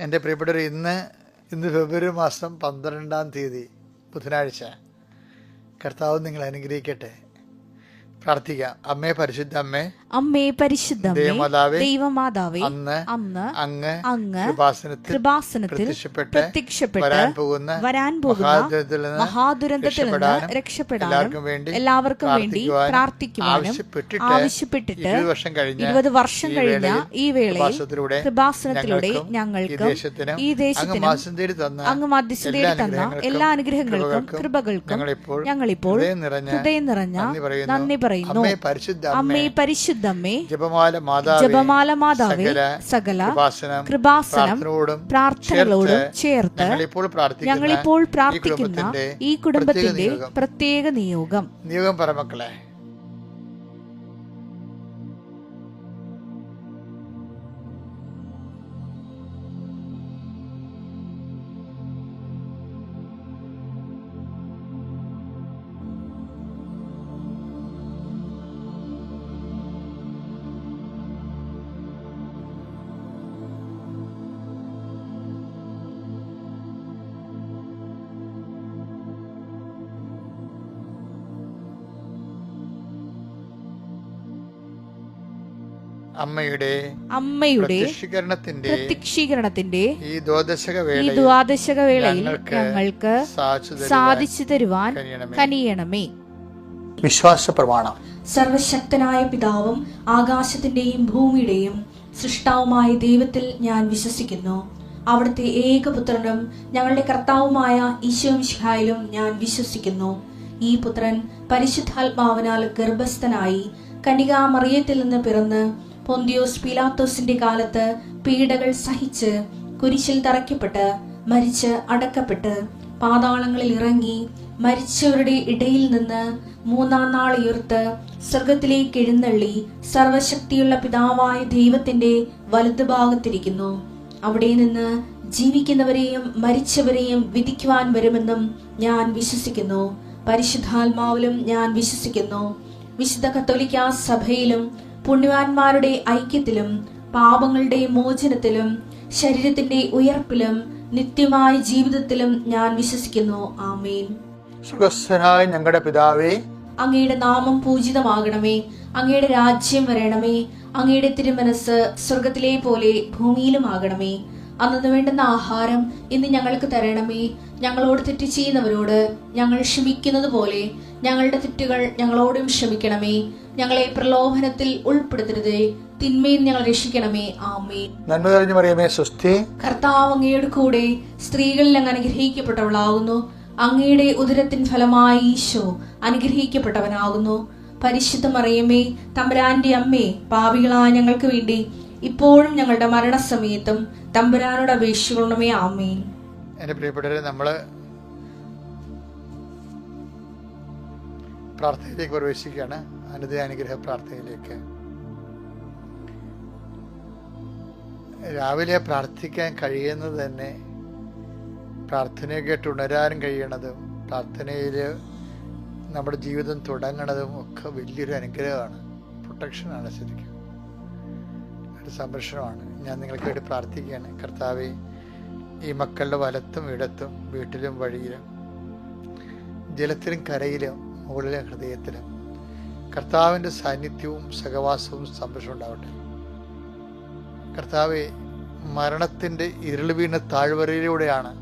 എൻ്റെ പ്രിയപ്പെട്ടവർ, ഇന്ന് ഫെബ്രുവരി മാസം 12-ാം തീയതി ബുധനാഴ്ച. കർത്താവ് നിങ്ങൾ അനുഗ്രഹിക്കട്ടെ. പ്രാർത്ഥിക്കാം. അമ്മേ, പരിശുദ്ധ അമ്മേ, അമ്മേ പരിശുദ്ധ ദൈവമാതാവേ, അന്ന് അങ്ങ് കൃപാസനത്തിൽ പ്രത്യക്ഷപ്പെട്ട് വരാൻ പോകുന്ന മഹാദുരന്തത്തിൽ നിന്ന് രക്ഷപ്പെടാനും എല്ലാവർക്കും വേണ്ടി പ്രാർത്ഥിക്കുവാനും ആവശ്യപ്പെട്ടിട്ട് 20 വർഷം കഴിഞ്ഞ ഈ വേളയിൽ കൃപാസനത്തിലൂടെ ഞങ്ങൾക്ക് ഈ ദേശത്തിനും അങ്ങ് മധ്യസ്ഥ തേടി തന്ന എല്ലാ അനുഗ്രഹങ്ങൾക്കും കൃപകൾക്കും ഞങ്ങളിപ്പോൾ ഹൃദയം നിറഞ്ഞ നന്ദി പറയുന്നു. അമ്മേ പരിശുദ്ധമ്മേ, ജപമാല മാതാവേ, സകല കൃപാസനം പ്രാർത്ഥനകളോടും ചേർത്ത് ഞങ്ങളിപ്പോൾ പ്രാർത്ഥിക്കുന്ന ഈ കുടുംബത്തിന്റെ പ്രത്യേക നിയോഗം പറമക്കളെ. അമ്മയുടെ പ്രത്യക്ഷീകരണത്തിന്റെ ഈ ദ്വാദശക വേളയിൽ ഞങ്ങൾക്ക് സാധിച്ചു തരുവാൻ കനിയണമേ. വിശ്വാസ പ്രമാണം. സർവശക്തനായ പിതാവും ആകാശത്തിന്റെയും ഭൂമിയുടെയും സൃഷ്ടാവുമായ ദൈവത്തിൽ ഞാൻ വിശ്വസിക്കുന്നു. അവിടുത്തെ ഏകപുത്രനും ഞങ്ങളുടെ കർത്താവുമായ ഈശോ മിശിഹായിലും ഞാൻ വിശ്വസിക്കുന്നു. ഈ പുത്രൻ പരിശുദ്ധാത്മാവിനാൽ ഗർഭസ്ഥനായി കന്യകാമറിയത്തിൽ നിന്ന് പിറന്ന് പൊന്തിയോസ് പീലാത്തോസിന്റെ കാലത്ത് പീഡകൾ സഹിച്ച് കുരിശിൽ തറയ്ക്കപ്പെട്ട് മരിച്ച് അടക്കപ്പെട്ട് പാതാളങ്ങളിൽ ഇറങ്ങി മരിച്ചവരുടെ ഇടയിൽ നിന്ന് 3-ാം നാൾ ഉയർത്ത് സ്വർഗത്തിലേക്ക് എഴുന്നള്ളി സർവശക്തിയുള്ള പിതാവായ ദൈവത്തിന്റെ വലതുഭാഗത്തിരിക്കുന്നു. അവിടെ നിന്ന് ജീവിക്കുന്നവരെയും മരിച്ചവരെയും വിധിക്കുവാൻ വരുമെന്നും ഞാൻ വിശ്വസിക്കുന്നു. പരിശുദ്ധാത്മാവിലും ഞാൻ വിശ്വസിക്കുന്നു. വിശുദ്ധ കത്തോലിക്കാ സഭയിലും പുണ്യവാന്മാരുടെ ഐക്യത്തിലും പാപങ്ങളുടെ മോചനത്തിലും ശരീരത്തിന്റെ ഉയർപ്പിലും നിത്യമായ ജീവിതത്തിലും ഞാൻ വിശ്വസിക്കുന്നു. ആമേൻ. സ്വർഗ്ഗസ്ഥനായ ഞങ്ങളുടെ പിതാവേ, അങ്ങയുടെ നാമം പൂജിതമാകണമേ. അങ്ങയുടെ രാജ്യം വരണമേ. അങ്ങയുടെ തിരുമനസ് സ്വർഗത്തിലെ പോലെ ഭൂമിയിലും ആകണമേ. അന്നു വേണ്ടുന്ന ആഹാരം ഇന്ന് ഞങ്ങൾക്ക് തരണമേ. ഞങ്ങളോട് തെറ്റ് ചെയ്യുന്നവരോട് ഞങ്ങൾ ക്ഷമിക്കുന്നത് പോലെ ഞങ്ങളുടെ തെറ്റുകൾ ഞങ്ങളോടും ക്ഷമിക്കണമേ. ഞങ്ങളെ പ്രലോഭനത്തിൽ ഉൾപ്പെടുത്തരുതേ, തിന്മയിൽ ഞങ്ങൾ രക്ഷിക്കണമേ. ആമേൻ. നന്മ നിറഞ്ഞ മറിയമേ, സ്വസ്തി. കർത്താവ് അങ്ങയുടെ കൂടെ സ്ത്രീകളിൽ അങ്ങ് അനുഗ്രഹിക്കപ്പെട്ടവളാകുന്നു. അങ്ങയുടെ ഉദരത്തിൻ ഫലമായി ഈശോ അനുഗ്രഹിക്കപ്പെട്ടവനാകുന്നു. പരിശുദ്ധ മറിയമേ, തമ്പുരാന്റെ അമ്മേ, പാപികളായ ഞങ്ങൾക്ക് വേണ്ടി ഇപ്പോഴും ഞങ്ങളുടെ മരണസമയത്തും തമ്പുരാനോട് അപേക്ഷിക്കണമേ. ആമേൻ. എന്റെ പ്രിയപ്പെട്ടവരെ, നമ്മള് പ്രാർത്ഥനയിലേക്ക് പ്രവേശിക്കുകയാണ്. അനുഗ്രഹ പ്രാർത്ഥനയിലേക്ക്. രാവിലെ പ്രാർത്ഥിക്കാൻ കഴിയുന്നത് തന്നെ പ്രാർത്ഥനയെ കേട്ട് ഉണരാനും കഴിയണതും പ്രാർത്ഥനയിൽ നമ്മുടെ ജീവിതം തുടങ്ങണതും ഒക്കെ വലിയൊരു അനുഗ്രഹമാണ്, പ്രൊട്ടക്ഷനാണ്, ശരിക്കും ഒരു സംരക്ഷണമാണ്. ഞാൻ നിങ്ങൾക്ക് വേണ്ടി പ്രാർത്ഥിക്കുകയാണ്. കർത്താവേ, ഈ മക്കളുടെ വലത്തും ഇടത്തും വീട്ടിലും വഴിയിലും ജലത്തിലും കരയിലും മുകളിലെ ഹൃദയത്തിലും കർത്താവിൻ്റെ സാന്നിധ്യവും സഹവാസവും സംരക്ഷണം ഉണ്ടാവട്ടെ. കർത്താവെ, മരണത്തിൻ്റെ ഇരുൾ വീണ താഴ്വരയിലൂടെയാണ്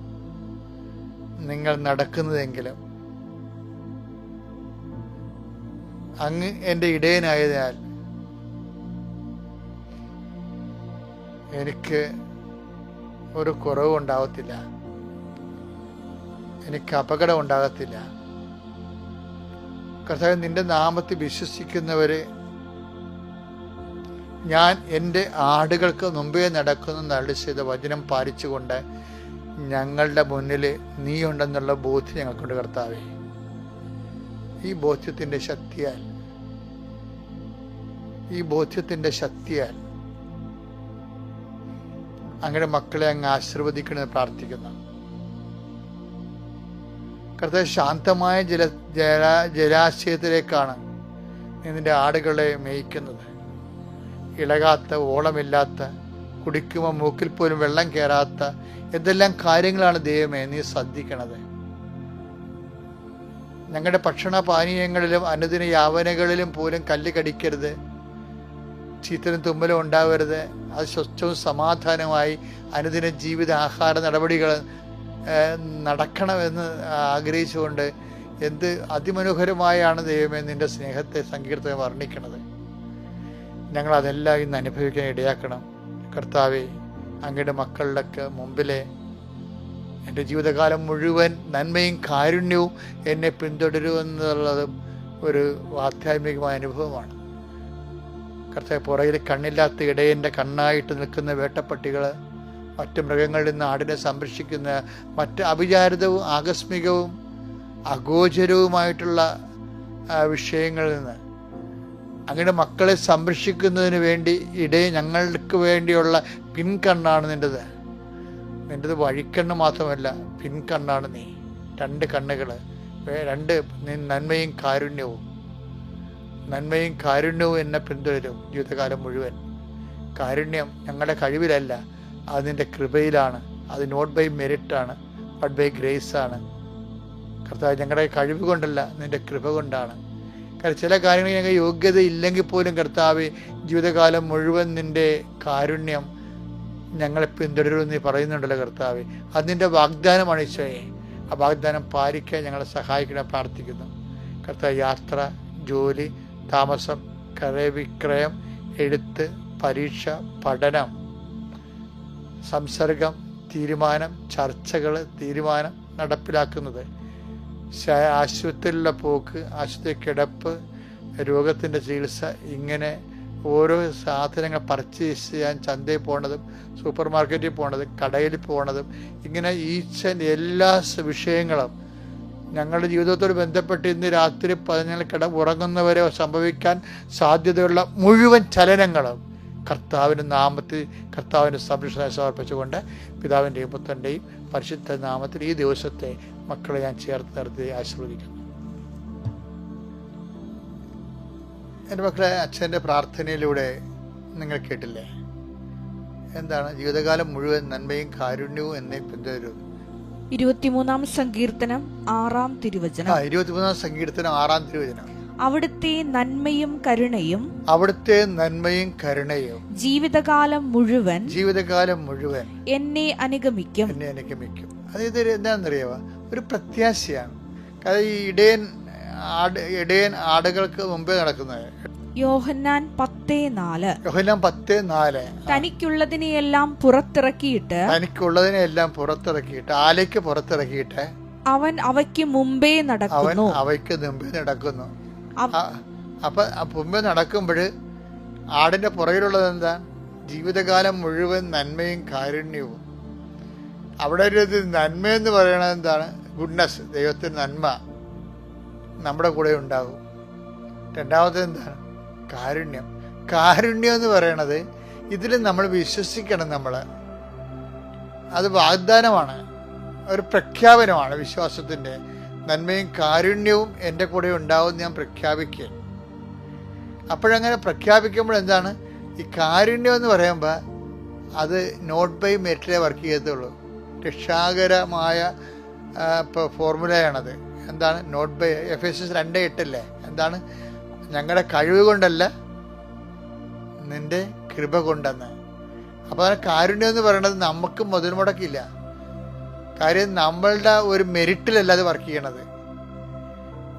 നിങ്ങൾ നടക്കുന്നതെങ്കിലും അങ്ങ് എൻ്റെ ഇടയനായതിനാൽ എനിക്ക് ഒരു കുറവും ഉണ്ടാകത്തില്ല, എനിക്ക് അപകടം ഉണ്ടാകത്തില്ല. കർത്താവേ, നിന്റെ നാമത്തിൽ വിശ്വസിക്കുന്നവരെ ഞാൻ എൻ്റെ ആടുകൾക്ക് മുമ്പേ നടക്കുന്ന അരുളി ചെയ്ത വചനം പാലിച്ചുകൊണ്ട് ഞങ്ങളുടെ മുന്നിൽ നീ ഉണ്ടെന്നുള്ള ബോധ്യം ഞങ്ങൾക്കുണ്ട്. കർത്താവേ, ഈ ബോധ്യത്തിൻ്റെ ശക്തിയാൽ അങ്ങയുടെ മക്കളെ അങ്ങ് ആശീർവദിക്കണമെന്ന് പ്രാർത്ഥിക്കുന്നു. കർത്താവ്, ശാന്തമായ ജലാശയത്തിലേക്കാണ് നിന്റെ ആടുകളെ മേയ്ക്കുന്നത്. ഇളകാത്ത, ഓളമില്ലാത്ത, കുടിക്കുമ്പോൾ മൂക്കിൽ പോലും വെള്ളം കയറാത്ത എന്തെല്ലാം കാര്യങ്ങളാണ് ദൈവമേ നീ ശ്രദ്ധിക്കണത്. ഞങ്ങളുടെ ഭക്ഷണ പാനീയങ്ങളിലും അനുദിന യാവനകളിലും പോലും കല്ല് കടിക്കരുത്, ചീത്തലും തുമ്മലും ഉണ്ടാവരുത്. അത് സ്വച്ഛവും സമാധാനമായി അനുദിന ജീവിത ആഹാര നടപടികൾ നടക്കണമെന്ന് ആഗ്രഹിച്ചുകൊണ്ട് എന്ത് അതിമനോഹരമായാണ് ദൈവമേ നിന്റെ സ്നേഹത്തെ സങ്കീർത്തനം വർണ്ണിക്കണത്. ഞങ്ങളതെല്ലാം ഇന്ന് അനുഭവിക്കാൻ ഇടയാക്കണം കർത്താവേ. അങ്ങയുടെ മക്കളുടെയൊക്കെ മുമ്പിലെ എൻ്റെ ജീവിതകാലം മുഴുവൻ നന്മയും കാരുണ്യവും എന്നെ പിന്തുടരുമെന്നുള്ളതും ഒരു ആധ്യാത്മികമായ അനുഭവമാണ് കർത്താവേ. പുറകിൽ കണ്ണില്ലാത്ത ഇടയൻ്റെ കണ്ണായിട്ട് നിൽക്കുന്ന വേട്ടപ്പട്ടികൾ, മറ്റ് മൃഗങ്ങളിൽ നിന്ന് ആടിനെ സംരക്ഷിക്കുന്ന മറ്റ് അവിചാരിതവും ആകസ്മികവും അഗോചരവുമായിട്ടുള്ള വിഷയങ്ങളിൽ നിന്ന് അങ്ങനെ മക്കളെ സംരക്ഷിക്കുന്നതിന് വേണ്ടി ഞങ്ങൾക്ക് വേണ്ടിയുള്ള പിൻകണ്ണാണ് നിൻ്റെത്. നിൻ്റെത് വഴിക്കണ്ണ് മാത്രമല്ല, പിൻകണ്ണാണ് നീ. 2 കണ്ണുകൾ, 2 നന്മയും കാരുണ്യവും എന്നെ പിന്തുടരും ജീവിതകാലം മുഴുവൻ. കാരുണ്യം ഞങ്ങളുടെ കഴിവിലല്ല, അത് നിൻ്റെ കൃപയിലാണ്. അത് നോട്ട് ബൈ മെറിറ്റാണ്, ബട്ട് ബൈ ഗ്രേസ് ആണ് കർത്താവ്. ഞങ്ങളുടെ കഴിവ് കൊണ്ടല്ല, നിൻ്റെ കൃപ കൊണ്ടാണ്. കാരണം ചില കാര്യങ്ങൾ ഞങ്ങൾ യോഗ്യത ഇല്ലെങ്കിൽ പോലും കർത്താവ് ജീവിതകാലം മുഴുവൻ നിൻ്റെ കാരുണ്യം ഞങ്ങളെ പിന്തുടരുമെന്ന് നീ പറയുന്നുണ്ടല്ലോ കർത്താവ്. അത് നിൻ്റെ വാഗ്ദാനമാണ് ഈശോയെ. ആ വാഗ്ദാനം പാലിക്കാൻ ഞങ്ങളെ സഹായിക്കണം പ്രാർത്ഥിക്കുന്നു കർത്താവ്. യാത്ര, ജോലി, താമസം, ക്രയവിക്രയം, എഴുത്ത്, പരീക്ഷ, പഠനം, സംസർഗം, തീരുമാനം, ചർച്ചകൾ, തീരുമാനം നടപ്പിലാക്കുന്നത്, ആശുപത്രിയിലുള്ള പോക്ക്, ആശുപത്രി കിടപ്പ്, രോഗത്തിൻ്റെ ചികിത്സ, ഇങ്ങനെ ഓരോ സാധനങ്ങൾ പർച്ചേസ് ചെയ്യാൻ ചന്തയിൽ പോകണതും സൂപ്പർ മാർക്കറ്റിൽ പോകണതും കടയിൽ പോകണതും, ഇങ്ങനെ എല്ലാ വിഷയങ്ങളും ഞങ്ങളുടെ ജീവിതത്തോട് ബന്ധപ്പെട്ട് ഇന്ന് രാത്രി 11 ഉറങ്ങുന്നവരെ സംഭവിക്കാൻ സാധ്യതയുള്ള മുഴുവൻ ചലനങ്ങളും കർത്താവിൻ്റെ നാമത്തിൽ കർത്താവിൻ്റെ സംരക്ഷണം സമർപ്പിച്ചുകൊണ്ട് പിതാവിൻ്റെയും പുത്രൻ്റെയും പരിശുദ്ധ നാമത്തിൽ ഈ ദിവസത്തെ മക്കളെ ഞാൻ ചേർത്ത് നിർത്തി ആശീർവദിക്കുന്നു. എൻ്റെ മക്കളെ, അച്ഛൻ്റെ പ്രാർത്ഥനയിലൂടെ നിങ്ങൾ കേട്ടില്ലേ? എന്താണ്? ജീവിതകാലം മുഴുവൻ നന്മയും കാരുണ്യവും എന്നെ പിന്തുടരും. 23-ാം സങ്കീർത്തനം 6-ാം തിരുവചനം. 23-ാം സങ്കീർത്തനം 6-ാം തിരുവചനം. അവിടുത്തെ നന്മയും കരുണയും ജീവിതകാലം മുഴുവൻ എന്നെ അനുഗമിക്കും. അതായത് എന്താണെന്നറിയാവോ? ഒരു പ്രത്യാശയാണ്. കാരണം ഈ ഇടയൻ ആടുകൾക്ക് മുമ്പേ നടക്കുന്നത്. യോഹന്നാൻ 10:4 തനിക്കുള്ളതിനെയെല്ലാം പുറത്തിറക്കിയിട്ട് ആലയ്ക്ക് പുറത്തിറക്കിയിട്ട് അവൻ അവയ്ക്ക് മുമ്പേ നടക്കുന്നു. അപ്പൊ മുമ്പേ നടക്കുമ്പോൾ ആടിന്റെ പുറകിലുള്ളത് എന്താ? ജീവിതകാലം മുഴുവൻ നന്മയും കാരുണ്യവും. അവിടെ ഒരു നന്മയെന്ന് പറയണത് എന്താണ്? ഗുഡ്നസ്, ദൈവത്തിന് നന്മ നമ്മുടെ കൂടെ ഉണ്ടാകും. രണ്ടാമത് എന്താണ്? കാരുണ്യം. കാരുണ്യം എന്ന് പറയണത് ഇതിൽ നമ്മൾ വിശ്വസിക്കണം. അത് വാഗ്ദാനമാണ്, ഒരു പ്രഖ്യാപനമാണ് വിശ്വാസത്തിൻ്റെ. നന്മയും കാരുണ്യവും എൻ്റെ കൂടെ ഉണ്ടാവും ഞാൻ പ്രഖ്യാപിക്കുക. അപ്പോഴങ്ങനെ പ്രഖ്യാപിക്കുമ്പോൾ എന്താണ്? ഈ കാരുണ്യം എന്ന് പറയുമ്പോൾ അത് നോട്ട് ബൈ മെറിറ്റിലെ വർക്ക് ചെയ്യത്തുള്ളൂ. രക്ഷാകരമായ ഫോർമുലയാണത്. എന്താണ്? നോട്ട് ബൈ Ephesians 2:8 എന്താണ്? ഞങ്ങളുടെ കഴിവ് കൊണ്ടല്ല, നിന്റെ കൃപ കൊണ്ടെന്ന്. അപ്പോൾ കാരുണ്യം എന്ന് പറയുന്നത് നമുക്ക് മുതൽ മുടക്കില്ല. കാര്യം നമ്മളുടെ ഒരു മെറിറ്റിലല്ല അത് വർക്ക് ചെയ്യണത്.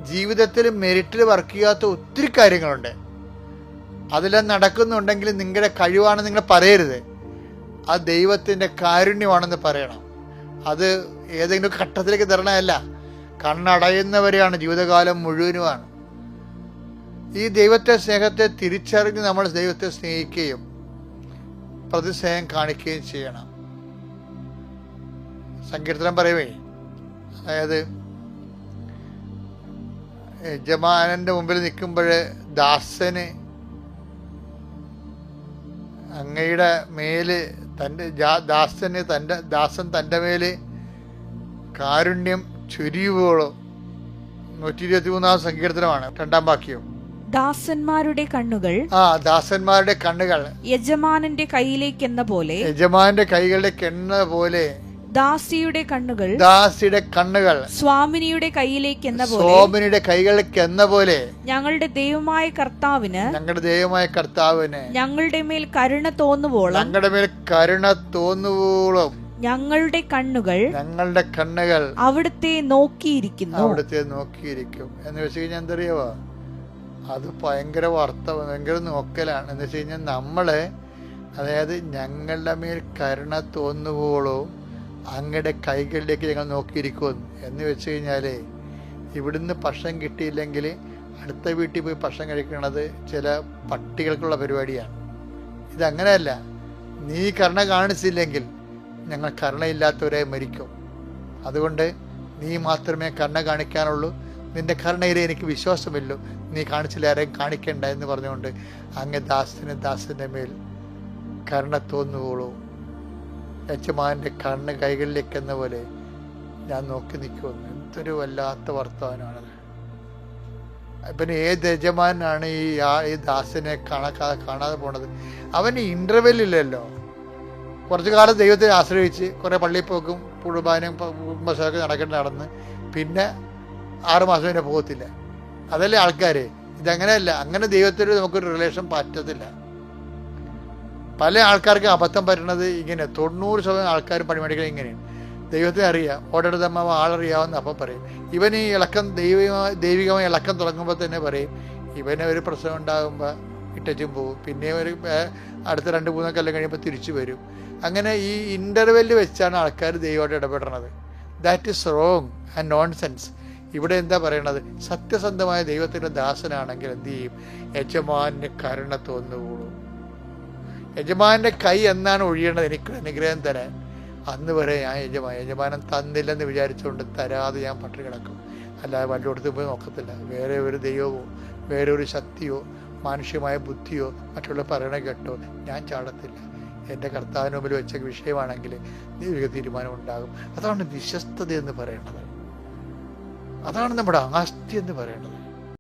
ജീവിതത്തിൽ മെറിറ്റിൽ വർക്ക് ചെയ്യാത്ത ഒത്തിരി കാര്യങ്ങളുണ്ട്. അതെല്ലാം നടക്കുന്നുണ്ടെങ്കിൽ നിങ്ങളുടെ കഴിവാണെന്ന് നിങ്ങൾ പറയരുത്. അത് ദൈവത്തിൻ്റെ കാരുണ്യമാണെന്ന് പറയണം. അത് ഏതെങ്കിലും ഘട്ടത്തിലേക്ക് തരണമല്ല, കണ്ണടയുന്നവരെയാണ്, ജീവിതകാലം മുഴുവനുമാണ്. ഈ ദൈവത്തെ സ്നേഹത്തെ തിരിച്ചറിഞ്ഞ് നമ്മൾ ദൈവത്തെ സ്നേഹിക്കുകയും പ്രതിസ്നേഹം കാണിക്കുകയും ചെയ്യണം. സങ്കീർത്തനം പറയുവേ, അതായത് യജമാനന്റെ മുമ്പിൽ നിൽക്കുമ്പോൾ ദാസന് അങ്ങയുടെ മേല് ദാസൻ തൻ്റെ മേല് കാരുണ്യം ചൊരിയുവോളോ. 123-ാം സങ്കീർത്തനമാണ് 2-ാം വാക്യം. ദാസന്മാരുടെ കണ്ണുകൾ ദാസന്മാരുടെ കണ്ണുകൾ യജമാനന്റെ കയ്യിലേക്കെന്ന പോലെ, യജമാന്റെ കൈകളിലേക്ക് എന്ന പോലെ, ദാസിയുടെ കണ്ണുകൾ സ്വാമിനിയുടെ കൈയിലേക്കെന്ന പോലെ, സ്വാമിനിയുടെ കൈകളിലേക്ക് എന്ന പോലെ ഞങ്ങളുടെ ദൈവമായ കർത്താവിന് ഞങ്ങളുടെ മേൽ കരുണ തോന്നുവോളം ഞങ്ങളുടെ കണ്ണുകൾ അവിടുത്തെ നോക്കിയിരിക്കും എന്ന് വെച്ച് കഴിഞ്ഞാൽ എന്തറിയാവോ, അത് ഭയങ്കര ഭയങ്കര നോക്കലാണ്. എന്ന് വെച്ച് കഴിഞ്ഞാൽ നമ്മളെ, അതായത് ഞങ്ങളുടെ മേൽ കരുണ തോന്നുവോളോ അങ്ങയുടെ കൈകളിലേക്ക് ഞങ്ങൾ നോക്കിയിരിക്കും എന്ന് വെച്ച് കഴിഞ്ഞാല്, ഇവിടുന്ന് ഭക്ഷണം കിട്ടിയില്ലെങ്കിൽ അടുത്ത വീട്ടിൽ പോയി ഭക്ഷണം കഴിക്കുന്നത് ചില പട്ടികൾക്കുള്ള പരിപാടിയാണ്. ഇതങ്ങനെയല്ല. നീ കരുണ കാണിച്ചില്ലെങ്കിൽ ഞങ്ങൾ കരുണയില്ലാത്തവരെ മരിക്കും. അതുകൊണ്ട് നീ മാത്രമേ കരുണ കാണിക്കാനുള്ളൂ, നിന്റെ കരുണയിലെ എനിക്ക് വിശ്വാസമില്ല, നീ കാണിച്ചില്ല ആരെയും കാണിക്കണ്ട എന്ന് പറഞ്ഞുകൊണ്ട് അങ്ങ് ദാസന്റെ മേൽ കരുണ തോന്നുവോളൂ യജമാന്റെ കണ്ണ് കൈകളിലേക്ക് എന്ന പോലെ ഞാൻ നോക്കി നിൽക്കുമെന്ന്. എന്തൊരു വല്ലാത്ത വർത്തമാനമാണത്. പിന്നെ ഏത് യജമാനാണ് ഈ ദാസനെ കാണാതെ പോണത്? അവന് ഇന്റർവെല്ലില്ലല്ലോ. കുറച്ചു കാലം ദൈവത്തെ ആശ്രയിച്ച് കുറെ പള്ളിയിൽ പോക്കും കുർബാനയും കുമ്പസാരമൊക്കെ നടന്ന് പിന്നെ 6 മാസം പിന്നെ പോകത്തില്ല. അതല്ലേ ആൾക്കാര്. ഇതങ്ങനെയല്ല. അങ്ങനെ ദൈവത്തിൽ നമുക്കൊരു റിലേഷൻ പറ്റത്തില്ല. പല ആൾക്കാർക്ക് അബദ്ധം പറ്റുന്നത് ഇങ്ങനെ. 90% ആൾക്കാർ പണിമടികൾ ഇങ്ങനെയാണ്. ദൈവത്തെ അറിയാം, ഓടടുത്തമ്മ ആളറിയാവുന്ന അപ്പം പറയും. ഇവൻ ഈ ഇളക്കം ദൈവികമായ ഇളക്കം തുടങ്ങുമ്പോൾ തന്നെ പറയും ഇവന് ഒരു പ്രശ്നം ഉണ്ടാകുമ്പോൾ ഇട്ടും പോകും, പിന്നെ ഒരു അടുത്ത 2-3 കൊല്ലം കഴിയുമ്പോൾ തിരിച്ചു വരും. അങ്ങനെ ഈ ഇന്റർവെല്ല് വെച്ചാണ് ആൾക്കാർ ദൈവമായിട്ട് ഇടപെടുന്നത്. That is wrong and nonsense. ഇവിടെ എന്താ പറയണത്? സത്യസന്ധമായ ദൈവത്തിൻ്റെ ദാസനാണെങ്കിൽ എന്ത് ചെയ്യും? യജമാന് കരുണ തോന്നുകയുള്ളൂ. യജമാന്റെ കൈ എന്നാണ് ഒഴിയേണ്ടത് എനിക്ക് അനുഗ്രഹം തരാൻ, അന്ന് വരെ ഞാൻ യജമാനൻ തന്നില്ലെന്ന് വിചാരിച്ചുകൊണ്ട് തരാതെ ഞാൻ പട്ടിണി കിടക്കും. അല്ലാതെ വല്ലയിടത്തും പോയി നോക്കത്തില്ല. വേറെ ഒരു ദൈവമോ വേറെ ഒരു ശക്തിയോ മാനുഷ്യമായ ബുദ്ധിയോ മറ്റുള്ള പറയണ കേട്ടോ ഞാൻ ചാടത്തില്ല. എൻ്റെ കർത്താവിന് മുമ്പിൽ വെച്ച വിഷയമാണെങ്കിൽ ദൈവിക തീരുമാനം ഉണ്ടാകും. അതാണ് വിശ്വസ്തത എന്ന് പറയുന്നത്. അതാണ് നമ്മുടെ ആസ്തി എന്ന് പറയുന്നത്.